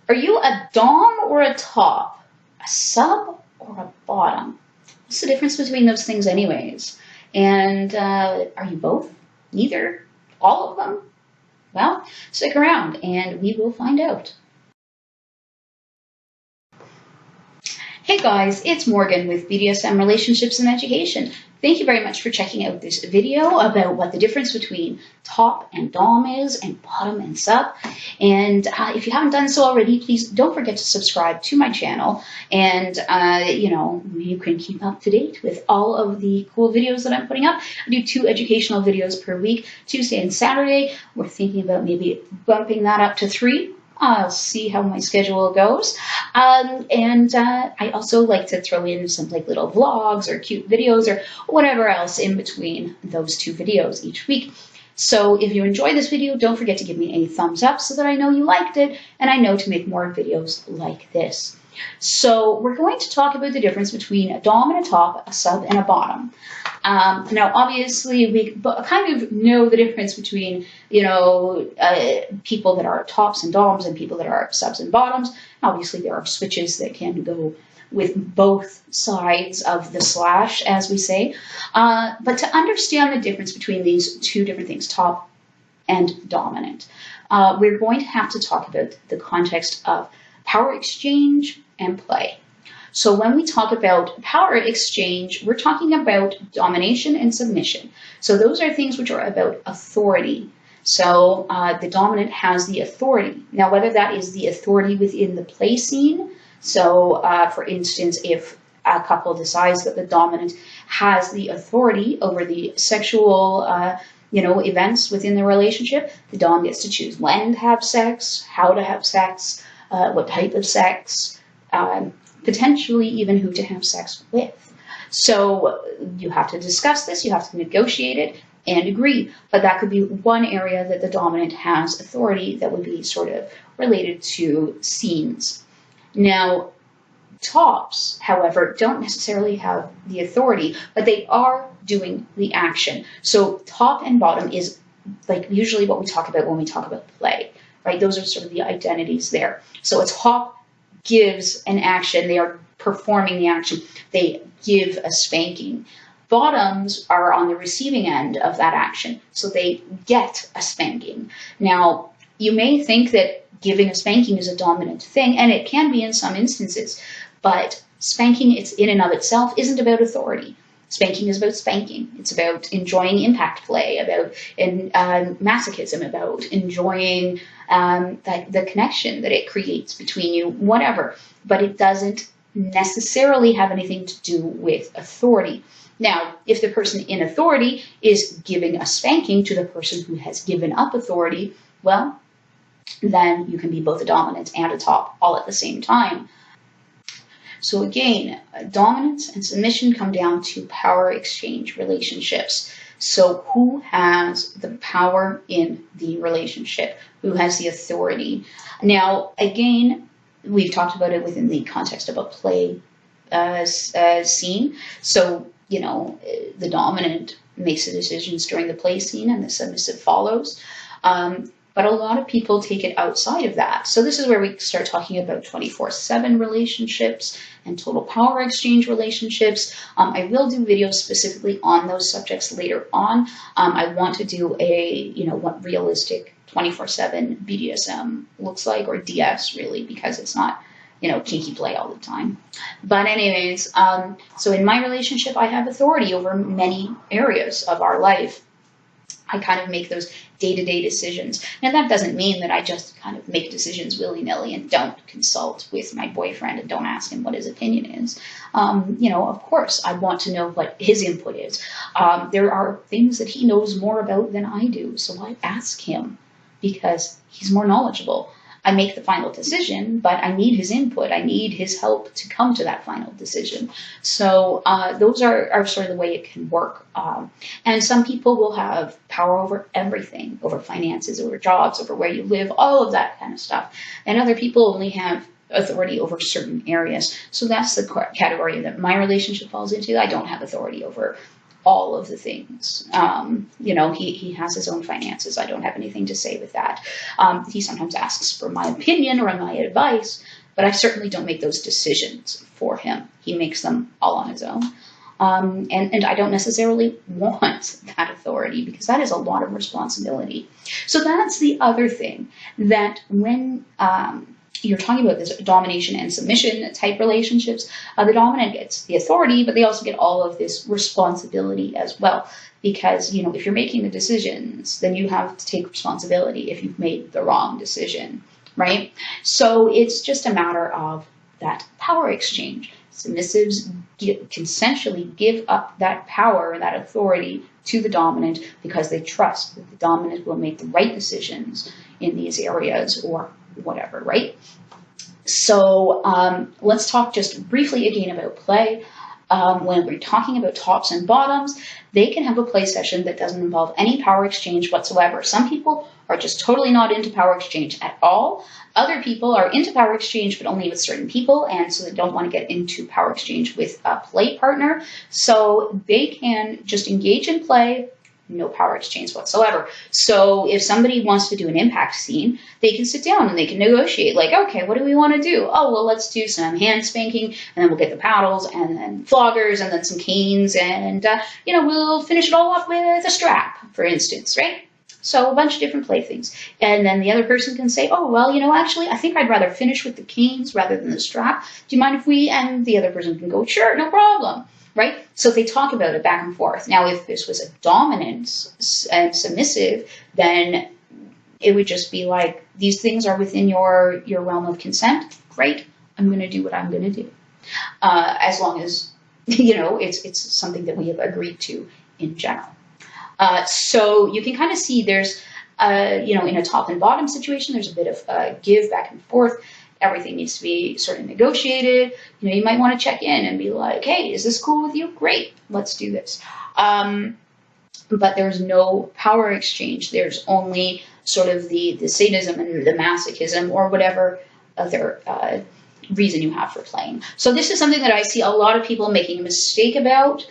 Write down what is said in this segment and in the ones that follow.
Are you a dom or a top? A sub or a bottom? What's the difference between those things anyways? And are you both? Neither? All of them? Well, stick around and we will find out. Hey guys, it's Morgan with BDSM Relationships and Education. Thank you very much for checking out this video about what the difference between top and dom is and bottom and sub. And if you haven't done so already, please don't forget to subscribe to my channel. And, you can keep up to date with all of the cool videos that I'm putting up. I do 2 educational videos per week, Tuesday and Saturday. We're thinking about maybe bumping that up to 3. I'll see how my schedule goes. I also like to throw in some little vlogs or cute videos or whatever else in between those 2 videos each week. So if you enjoyed this video, don't forget to give me a thumbs up so that I know you liked it and I know to make more videos like this. So we're going to talk about the difference between a dom and a top, a sub and a bottom. Now, obviously, we kind of know the difference between, people that are tops and doms and people that are subs and bottoms. Obviously, there are switches that can go with both sides of the slash, as we say. But to understand the difference between these 2 different things, top and dominant, we're going to have to talk about the context of power exchange and play. So when we talk about power exchange, we're talking about domination and submission. So those are things which are about authority. So the dominant has the authority. Now, whether that is the authority within the play scene, so for instance, if a couple decides that the dominant has the authority over the sexual events within the relationship, the dom gets to choose when to have sex, how to have sex, what type of sex, potentially even who to have sex with. So you have to discuss this, you have to negotiate it and agree. But that could be one area that the dominant has authority that would be sort of related to scenes. Now, tops, however, don't necessarily have the authority, but they are doing the action. So top and bottom is usually what we talk about when we talk about play, right? Those are sort of the identities there. So a top gives an action. They are performing the action. They give a spanking. Bottoms are on the receiving end of that action, so they get a spanking. Now, you may think that giving a spanking is a dominant thing, and it can be in some instances, but spanking in and of itself isn't about authority. Spanking is about spanking. It's about enjoying impact play, about masochism, about enjoying the connection that it creates between you, whatever. But it doesn't necessarily have anything to do with authority. Now, if the person in authority is giving a spanking to the person who has given up authority, well, then you can be both a dominant and a top all at the same time. So again, dominance and submission come down to power exchange relationships. So who has the power in the relationship? Who has the authority? Now, again, we've talked about it within the context of a play scene. So, the dominant makes the decisions during the play scene and the submissive follows. But a lot of people take it outside of that. So this is where we start talking about 24/7 relationships and total power exchange relationships. I will do videos specifically on those subjects later on. I want to do what realistic 24/7 BDSM looks like, or DS really, because it's not, kinky play all the time. But anyways, so in my relationship, I have authority over many areas of our life. I kind of make those day-to-day decisions. Now, that doesn't mean that I just kind of make decisions willy-nilly and don't consult with my boyfriend and don't ask him what his opinion is. Of course, I want to know what his input is. There are things that he knows more about than I do, so I ask him because he's more knowledgeable. I make the final decision, but I need his input. I need his help to come to that final decision. So those are sort of the way it can work. And some people will have power over everything, over finances, over jobs, over where you live, all of that kind of stuff. And other people only have authority over certain areas. So that's the category that my relationship falls into. I don't have authority over all of the things. You know, he has his own finances. I don't have anything to say with that. He sometimes asks for my opinion or my advice, but I certainly don't make those decisions for him. He makes them all on his own. And I don't necessarily want that authority because that is a lot of responsibility. So that's the other thing, that when you're talking about this domination and submission type relationships, the dominant gets the authority, but they also get all of this responsibility as well. Because, you know, if you're making the decisions, then you have to take responsibility if you've made the wrong decision, right? So it's just a matter of that power exchange. Submissives consensually give up that power and that authority to the dominant because they trust that the dominant will make the right decisions in these areas or whatever, right? So let's talk just briefly again about play. When we're talking about tops and bottoms, they can have a play session that doesn't involve any power exchange whatsoever. Some people are just totally not into power exchange at all. Other people are into power exchange, but only with certain people, and so they don't want to get into power exchange with a play partner. So they can just engage in play, no power exchange whatsoever. So if somebody wants to do an impact scene, they can sit down and they can negotiate, like, okay, what do we want to do? Oh, well, let's do some hand spanking, and then we'll get the paddles, and then floggers, and then some canes, and, you know, we'll finish it all off with a strap, for instance, right? So a bunch of different playthings. And then the other person can say, oh, well, you know, actually, I think I'd rather finish with the canes rather than the strap. Do you mind if we, and the other person can go, sure, no problem. Right? So they talk about it back and forth. Now, if this was a dominant and submissive, then it would just be like, these things are within your realm of consent. Great. I'm going to do what I'm going to do. As long as, you know, it's something that we have agreed to in general. So you can kind of see there's, you know, in a top and bottom situation, there's a bit of give back and forth. Everything needs to be sort of negotiated. You know, you might want to check in and be like, hey, is this cool with you? Great, let's do this. But there's no power exchange. There's only sort of the sadism and the masochism or whatever other reason you have for playing. So this is something that I see a lot of people making a mistake about.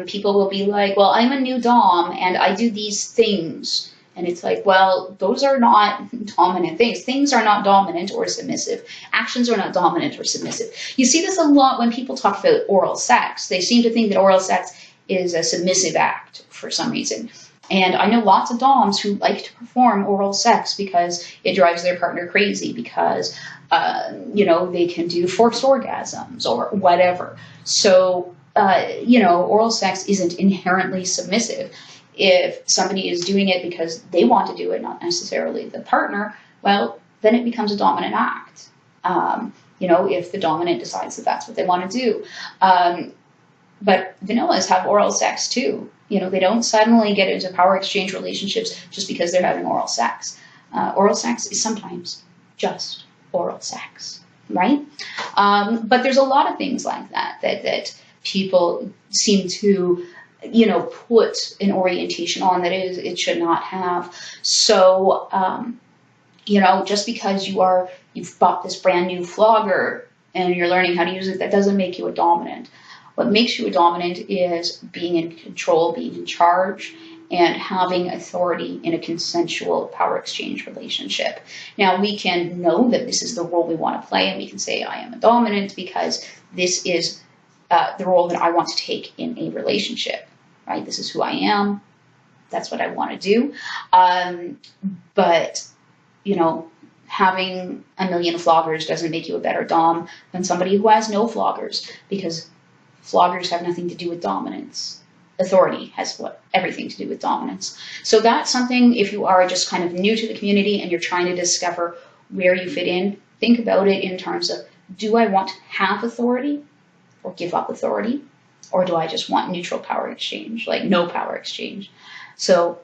People will be like, well, I'm a new dom and I do these things. And it's like, well, those are not dominant things. Things are not dominant or submissive. Actions are not dominant or submissive. You see this a lot when people talk about oral sex. They seem to think that oral sex is a submissive act for some reason. And I know lots of doms who like to perform oral sex because it drives their partner crazy, because, you know, they can do forced orgasms or whatever. So, you know, oral sex isn't inherently submissive. If somebody is doing it because they want to do it, not necessarily the partner, well, then it becomes a dominant act. You know, if the dominant decides that that's what they want to do. But vanillas have oral sex too. You know, they don't suddenly get into power exchange relationships just because they're having oral sex. Oral sex is sometimes just oral sex, right? But there's a lot of things like that people seem to, you know, put an orientation on that it should not have. So, you know, just because you've bought this brand new flogger and you're learning how to use it, that doesn't make you a dominant. What makes you a dominant is being in control, being in charge, and having authority in a consensual power exchange relationship. Now, we can know that this is the role we want to play, and we can say, I am a dominant because this is the role that I want to take in a relationship. Right? This is who I am. That's what I want to do. But, you know, having a million floggers doesn't make you a better dom than somebody who has no floggers, because floggers have nothing to do with dominance. Authority has everything to do with dominance. So that's something, if you are just kind of new to the community and you're trying to discover where you fit in, think about it in terms of, do I want to have authority or give up authority? Or do I just want neutral power exchange, like no power exchange? So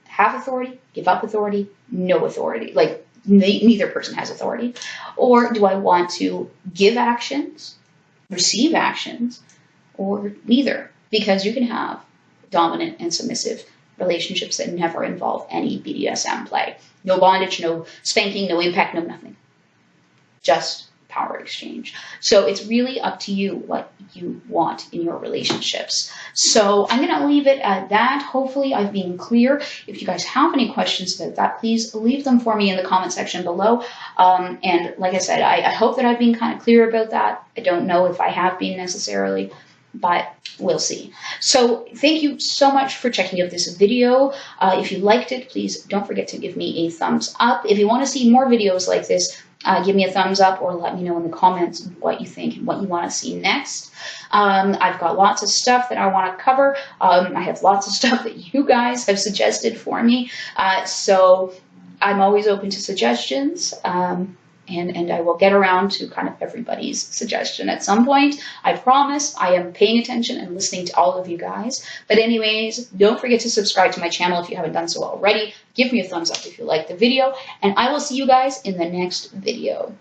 have authority, give up authority, no authority. Like neither person has authority. Or do I want to give actions, receive actions, or neither? Because you can have dominant and submissive relationships that never involve any BDSM play. No bondage, no spanking, no impact, no nothing. Just power exchange. So it's really up to you what you want in your relationships. So I'm going to leave it at that. Hopefully I've been clear. If you guys have any questions about that, please leave them for me in the comment section below. And like I said, I hope that I've been kind of clear about that. I don't know if I have been necessarily, but we'll see. So thank you so much for checking out this video. If you liked it, please don't forget to give me a thumbs up. If you want to see more videos like this, give me a thumbs up or let me know in the comments what you think and what you want to see next. I've got lots of stuff that I want to cover. I have lots of stuff that you guys have suggested for me. So I'm always open to suggestions. And I will get around to kind of everybody's suggestion at some point. I promise I am paying attention and listening to all of you guys. But anyways, don't forget to subscribe to my channel if you haven't done so already. Give me a thumbs up if you liked the video. And I will see you guys in the next video.